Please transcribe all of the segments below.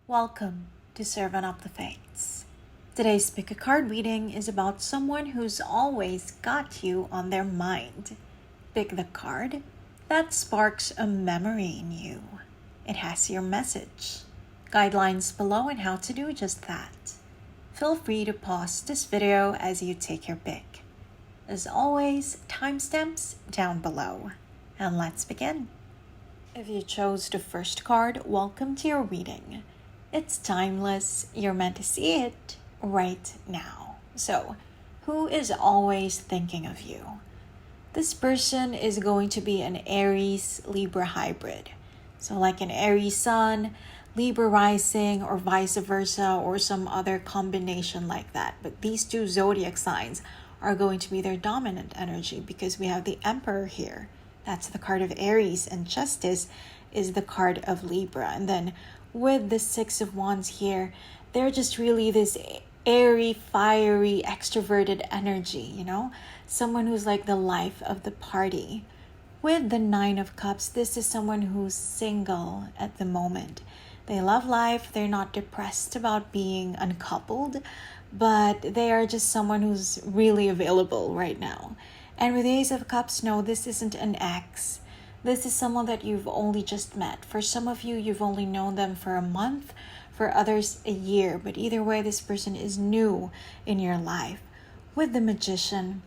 Welcome to Servant of the Fates. Today's pick a card reading is about someone who's always got you on their mind. Pick the card that sparks a memory in you. It has your message, guidelines below on how to do just that. Feel free to pause this video as you take your pick. As always, timestamps down below. And let's begin. If you chose the first card, welcome to your reading. It's timeless. You're meant to see it right now. So, who is always thinking of you? This person is going to be an Aries Libra hybrid. So like an Aries sun, Libra rising, or vice versa, or some other combination like that. But these two zodiac signs are going to be their dominant energy because we have the Emperor here. That's the card of Aries, and Justice is the card of Libra. And then with the Six of Wands here, they're just really this airy, fiery, extroverted energy, Someone who's like the life of the party. With the Nine of Cups, this is someone who's single at the moment. They love life. They're not depressed about being uncoupled, but they are just someone who's really available right now. And with the Ace of Cups, no, this isn't an ex. This is someone that you've only just met. For some of you, you've only known them for a month. For others, a year. But either way, this person is new in your life. With the Magician,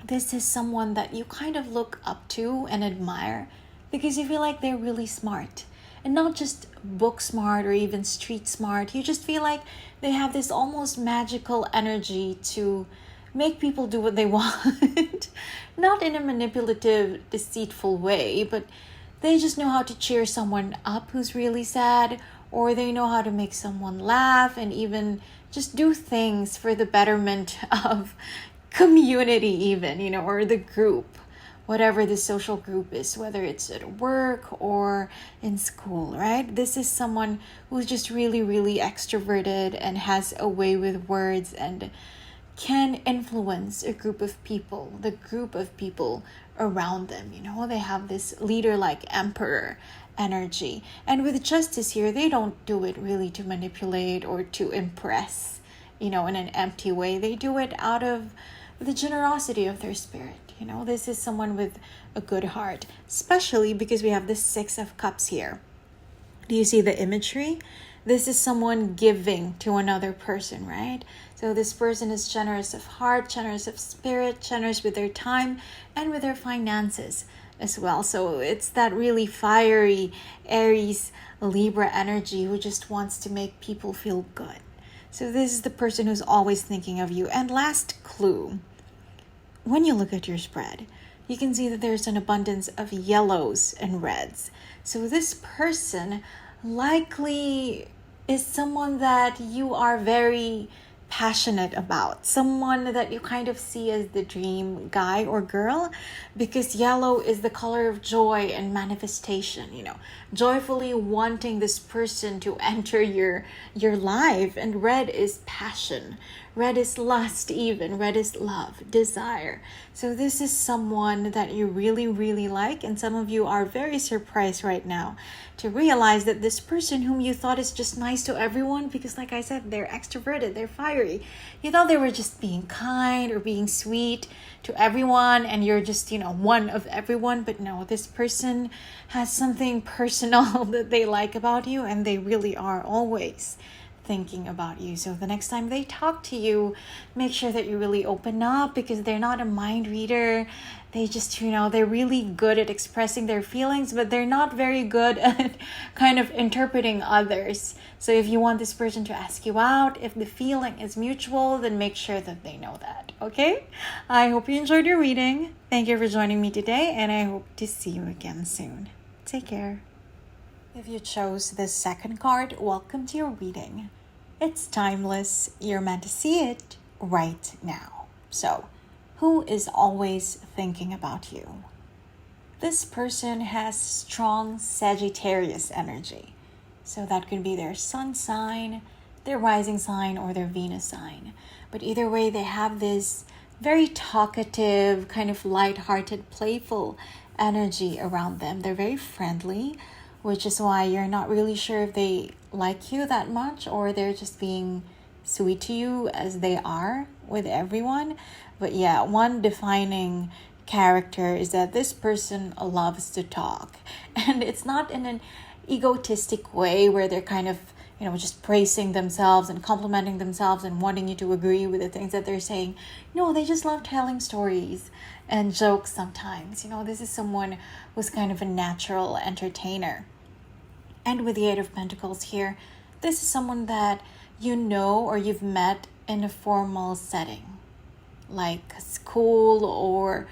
this is someone that you kind of look up to and admire because you feel like they're really smart. And not just book smart or even street smart. You just feel like they have this almost magical energy to make people do what they want. Not in a manipulative, deceitful way, but they just know how to cheer someone up who's really sad, or they know how to make someone laugh and even just do things for the betterment of community even, or the group, whatever the social group is, whether it's at work or in school, right? This is someone who's just really, really extroverted and has a way with words and can influence a group of people, the group of people around them. They have this leader-like emperor energy. And with Justice here, they don't do it really to manipulate or to impress, in an empty way. They do it out of the generosity of their spirit. This is someone with a good heart, especially because we have the Six of Cups here. Do you see the imagery? This is someone giving to another person, right? So this person is generous of heart, generous of spirit, generous with their time and with their finances as well. So it's that really fiery Aries Libra energy who just wants to make people feel good. So this is the person who's always thinking of you. And last clue, when you look at your spread, you can see that there's an abundance of yellows and reds. So this person likely is someone that you are very passionate about, someone that you kind of see as the dream guy or girl, because yellow is the color of joy and manifestation, joyfully wanting this person to enter your life. And red is passion, red is lust, even red is love, desire. So this is someone that you really, really like, and some of you are very surprised right now to realize that this person whom you thought is just nice to everyone, because like I said, they're extroverted, they're fiery. You thought they were just being kind or being sweet to everyone, and you're just, one of everyone. But no, this person has something personal that they like about you, and they really are always thinking about you. So the next time they talk to you, make sure that you really open up, because they're not a mind reader. They just, they're really good at expressing their feelings, but they're not very good at kind of interpreting others. So if you want this person to ask you out, if the feeling is mutual, then make sure that they know that, okay? I hope you enjoyed your reading. Thank you for joining me today, and I hope to see you again soon. Take care. If you chose the second card, welcome to your reading. It's timeless. You're meant to see it right now. So, who is always thinking about you? This person has strong Sagittarius energy. So that could be their sun sign, their rising sign, or their Venus sign. But either way, they have this very talkative, kind of light-hearted, playful energy around them. They're very friendly, which is why you're not really sure if they like you that much or they're just being sweet to you as they are with everyone. But yeah, one defining character is that this person loves to talk, and it's not in an egotistic way where they're kind of just praising themselves and complimenting themselves and wanting you to agree with the things that they're saying. No, they just love telling stories and jokes sometimes. This is someone who's kind of a natural entertainer. And with the Eight of Pentacles here, this is someone that or you've met in a formal setting, like school or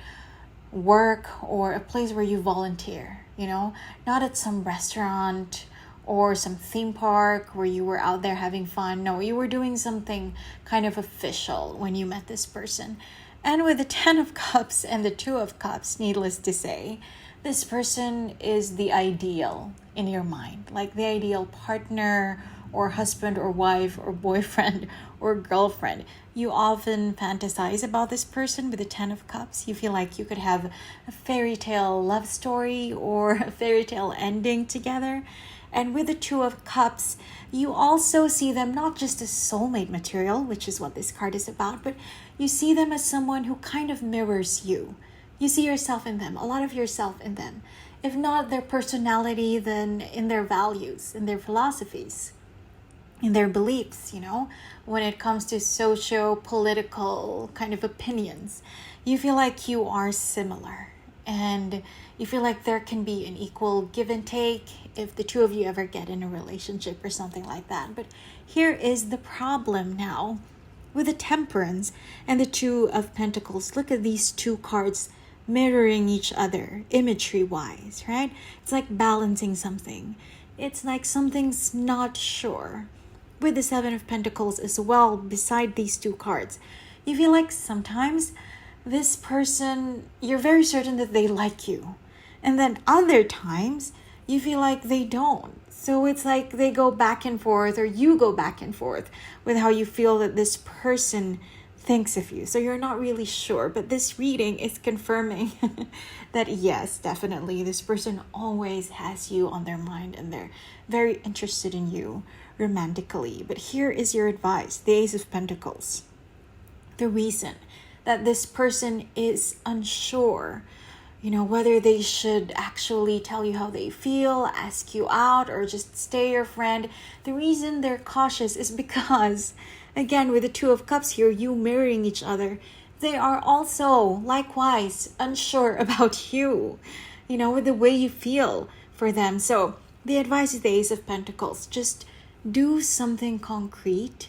work or a place where you volunteer, not at some restaurant or some theme park where you were out there having fun. No, you were doing something kind of official when you met this person. And with the Ten of Cups and the Two of Cups, needless to say, this person is the ideal in your mind, like the ideal partner or husband or wife or boyfriend or girlfriend. You often fantasize about this person with the Ten of Cups. You feel like you could have a fairy tale love story or a fairy tale ending together. And with the Two of Cups, you also see them not just as soulmate material, which is what this card is about, but you see them as someone who kind of mirrors you. You see yourself in them, a lot of yourself in them. If not their personality, then in their values, in their philosophies, in their beliefs, when it comes to socio-political kind of opinions. You feel like you are similar, and you feel like there can be an equal give and take if the two of you ever get in a relationship or something like that. But here is the problem now with the Temperance and the Two of Pentacles. Look at these two cards mirroring each other imagery wise, right? It's like balancing something. It's like something's not sure. With the Seven of Pentacles as well, beside these two cards, you feel like sometimes this person, you're very certain that they like you. And then other times, you feel like they don't. So it's like they go back and forth, or you go back and forth with how you feel that this person thinks of you. So you're not really sure. But this reading is confirming that yes, definitely, this person always has you on their mind and they're very interested in you romantically. But here is your advice, the Ace of Pentacles. The reason that this person is unsure, whether they should actually tell you how they feel, ask you out, or just stay your friend. The reason they're cautious is because, again, with the Two of Cups here, you mirroring each other, they are also likewise unsure about you, with the way you feel for them. So the advice is the Ace of Pentacles. Just do something concrete,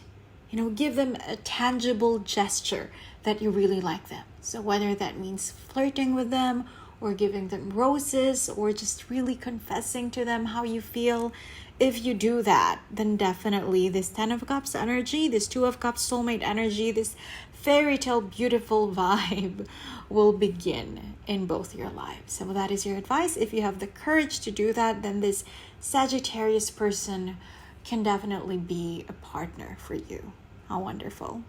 give them a tangible gesture that you really like them. So whether that means flirting with them or giving them roses or just really confessing to them how you feel, if you do that, then definitely this Ten of Cups energy, this Two of Cups soulmate energy, this fairy tale beautiful vibe will begin in both your lives. So that is your advice. If you have the courage to do that, then this Sagittarius person can definitely be a partner for you. How wonderful.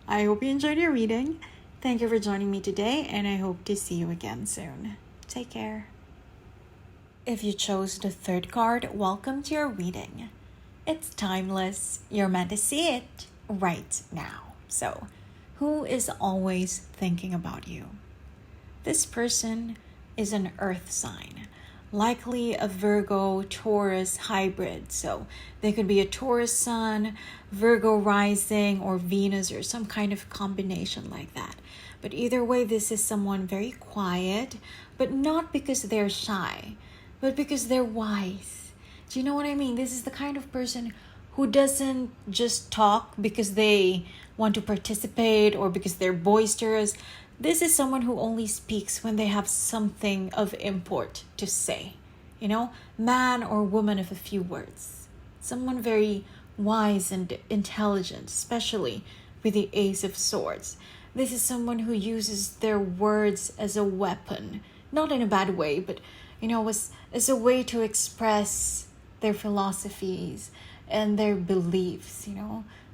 I hope you enjoyed your reading. Thank you for joining me today, and I hope to see you again soon. Take care. If you chose the third card, welcome to your reading. It's timeless. You're meant to see it right now. So, who is always thinking about you? This person is an earth sign, likely a Virgo, Taurus hybrid. So they could be a Taurus sun, Virgo rising, or Venus, or some kind of combination like that. But either way, this is someone very quiet, but not because they're shy, but because they're wise. Do you know what I mean? This is the kind of person who doesn't just talk because they want to participate or because they're boisterous. This is someone who only speaks when they have something of import to say. Man or woman of a few words. Someone very wise and intelligent, especially with the Ace of Swords. This is someone who uses their words as a weapon. Not in a bad way, but, as a way to express their philosophies and their beliefs,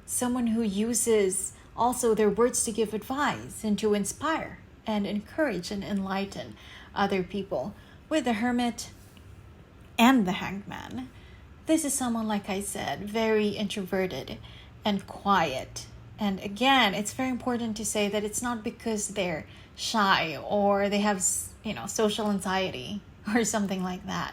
Someone who uses also their words to give advice and to inspire and encourage and enlighten other people. With the Hermit and the Hangman. This is someone, like I said, very introverted and quiet. And again, it's very important to say that it's not because they're shy or they have, social anxiety or something like that.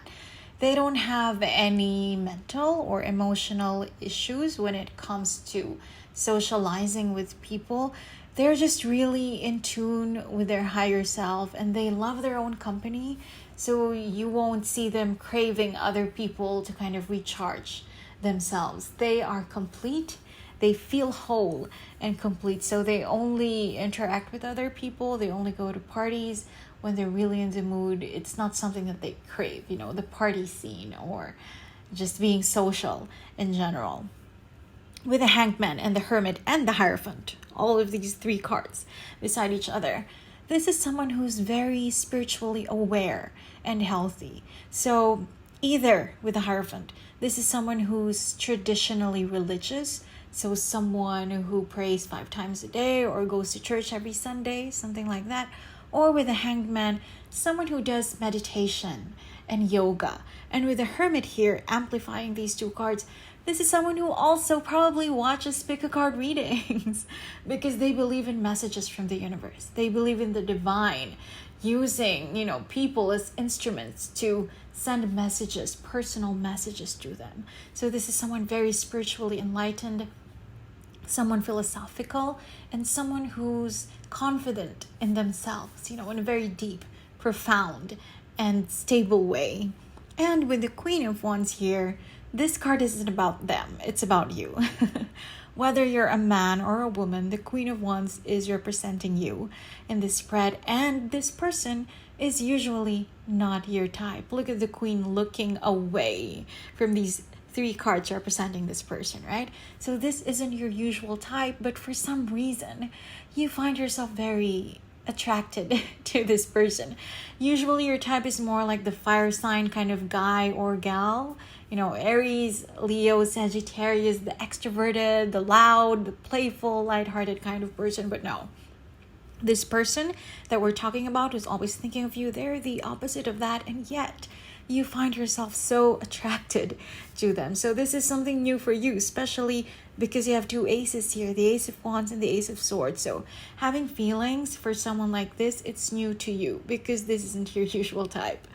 They don't have any mental or emotional issues when it comes to socializing with people. They're just really in tune with their higher self and they love their own company. So you won't see them craving other people to kind of recharge themselves. They are complete. They feel whole and complete. So they only interact with other people. They only go to parties when they're really in the mood. It's not something that they crave, the party scene or just being social in general. With the Hangman and the Hermit and the Hierophant, all of these three cards beside each other, this is someone who's very spiritually aware and healthy. So either with the Hierophant, this is someone who's traditionally religious, so someone who prays 5 times a day or goes to church every Sunday, something like that. Or with the Hangman, someone who does meditation and yoga. And with the Hermit here, amplifying these 2 cards, this is someone who also probably watches pick-a-card readings because they believe in messages from the universe. They believe in the divine, using, people as instruments to send messages, personal messages to them. So this is someone very spiritually enlightened, someone philosophical, and someone who's confident in themselves, in a very deep, profound, and stable way. And with the Queen of Wands here, this card isn't about them, it's about you. Whether you're a man or a woman, the Queen of Wands is representing you in this spread, and this person is usually not your type. Look at the Queen looking away from these 3 cards representing this person, right? So this isn't your usual type, but for some reason, you find yourself very attracted to this person. Usually your type is more like the fire sign kind of guy or gal. Aries, Leo, Sagittarius, the extroverted, the loud, the playful, lighthearted kind of person. But no, this person that we're talking about who's always thinking of you, they're the opposite of that. And yet you find yourself so attracted to them. So this is something new for you, especially because you have 2 aces here, the Ace of Wands and the Ace of Swords. So having feelings for someone like this, it's new to you because this isn't your usual type.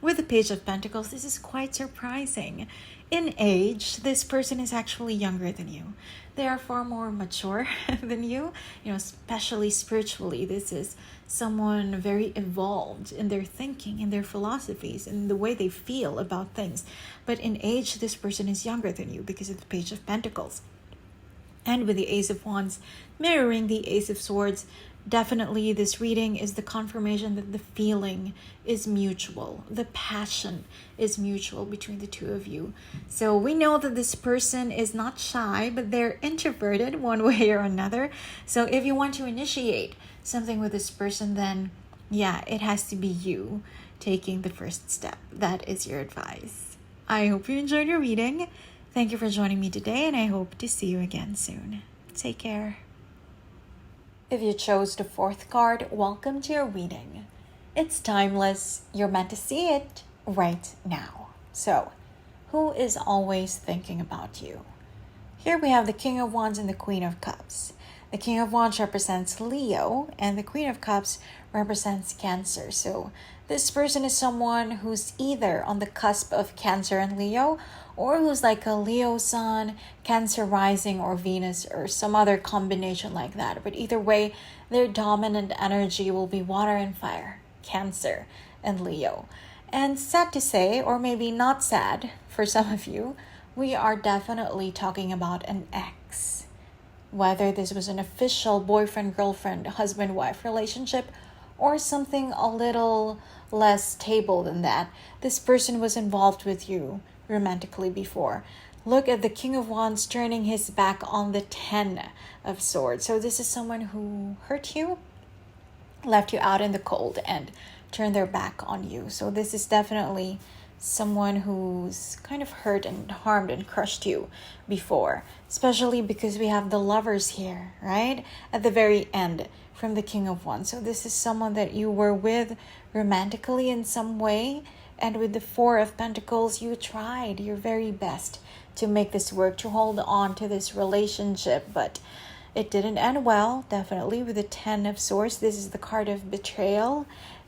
With the Page of Pentacles, this is quite surprising. In age, this person is actually younger than you. They are far more mature than you, especially spiritually. This is someone very evolved in their thinking, in their philosophies, in the way they feel about things. But in age, this person is younger than you because of the Page of Pentacles. And with the Ace of Wands mirroring the Ace of Swords, definitely this reading is the confirmation that the feeling is mutual. The passion is mutual between the 2 of you. So we know that this person is not shy, but they're introverted one way or another. So if you want to initiate something with this person, then it has to be you taking the first step. That is your advice. I hope you enjoyed your reading. Thank you for joining me today, and I hope to see you again soon. Take care. If you chose the 4th card, welcome to your reading. It's timeless. You're meant to see it right now. So, who is always thinking about you? Here we have the King of Wands and the Queen of Cups. The King of Wands represents Leo, and the Queen of Cups represents Cancer. So, this person is someone who's either on the cusp of Cancer and Leo, or who's like a Leo sun, Cancer rising, or Venus, or some other combination like that. But either way, their dominant energy will be water and fire, Cancer and Leo. And sad to say, or maybe not sad for some of you, we are definitely talking about an ex. Whether this was an official boyfriend, girlfriend, husband, wife relationship, or something a little less stable than that, this person was involved with you romantically before. Look at the King of Wands turning his back on the 10 of Swords. So this is someone who hurt you, left you out in the cold, and turned their back on you. So this is definitely someone who's kind of hurt and harmed and crushed you before, especially because we have the Lovers here, right? At the very end from the King of Wands. So this is someone that you were with romantically in some way, And with the Four of Pentacles, you tried your very best to make this work, to hold on to this relationship, but it didn't end well, definitely. With the Ten of Swords, this is the card of betrayal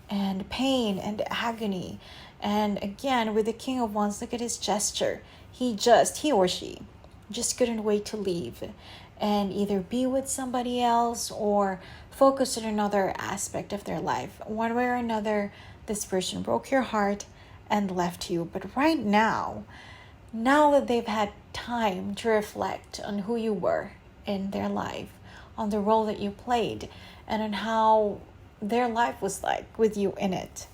and pain and agony. And again, with the King of Wands, look at his gesture. He or she just couldn't wait to leave and either be with somebody else or focus on another aspect of their life. One way or another, this person broke your heart and left you. But right now that they've had time to reflect on who you were in their life, on the role that you played, and on how their life was like with you in it,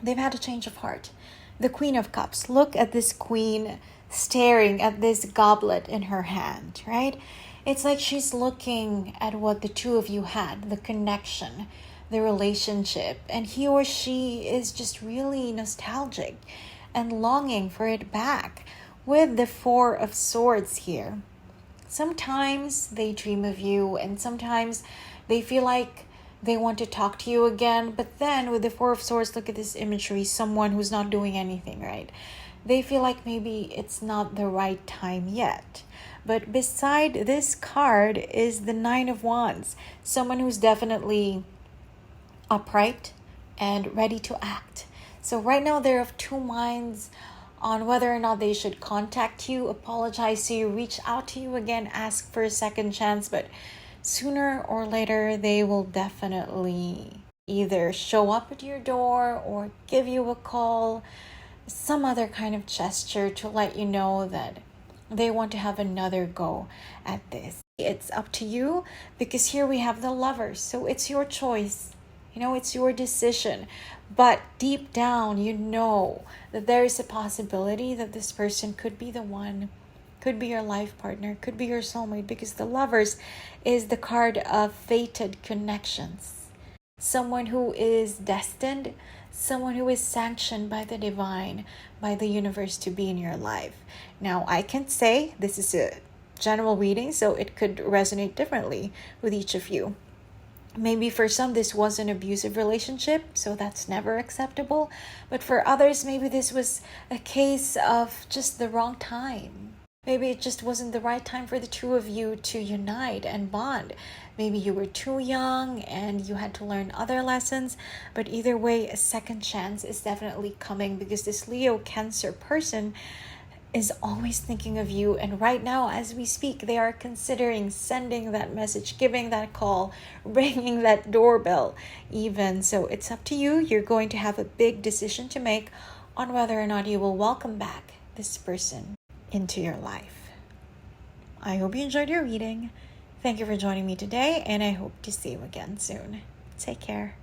they've had a change of heart. The Queen of Cups. Look at this queen staring at this goblet in her hand, right? It's like she's looking at what the two of you had, the connection, the relationship, and he or she is just really nostalgic and longing for it back. With the Four of Swords here, sometimes they dream of you and sometimes they feel like they want to talk to you again. But then with the Four of Swords, look at this imagery, someone who's not doing anything, right? They feel like maybe it's not the right time yet. But beside this card is the Nine of Wands, someone who's definitely upright and ready to act. So right now they're of two minds on whether or not they should contact you, apologize to you, reach out to you again, ask for a second chance. But sooner or later, they will definitely either show up at your door or give you a call, some other kind of gesture to let you know that they want to have another go at this. It's up to you, because here we have the Lovers. So it's your choice. It's your decision. But deep down, you know that there is a possibility that this person could be the one, could be your life partner, could be your soulmate, because the Lovers is the card of fated connections. Someone who is destined, someone who is sanctioned by the divine, by the universe to be in your life. Now, I can say this is a general reading, so it could resonate differently with each of you. Maybe for some, this was an abusive relationship, so that's never acceptable. But for others, maybe this was a case of just the wrong time. Maybe it just wasn't the right time for the two of you to unite and bond. Maybe you were too young and you had to learn other lessons. But either way, a second chance is definitely coming, because this Leo Cancer person is always thinking of you. And right now, as we speak, they are considering sending that message, giving that call, ringing that doorbell even. So it's up to you. You're going to have a big decision to make on whether or not you will welcome back this person into your life. I hope you enjoyed your reading. Thank you for joining me today, and I hope to see you again soon. Take care.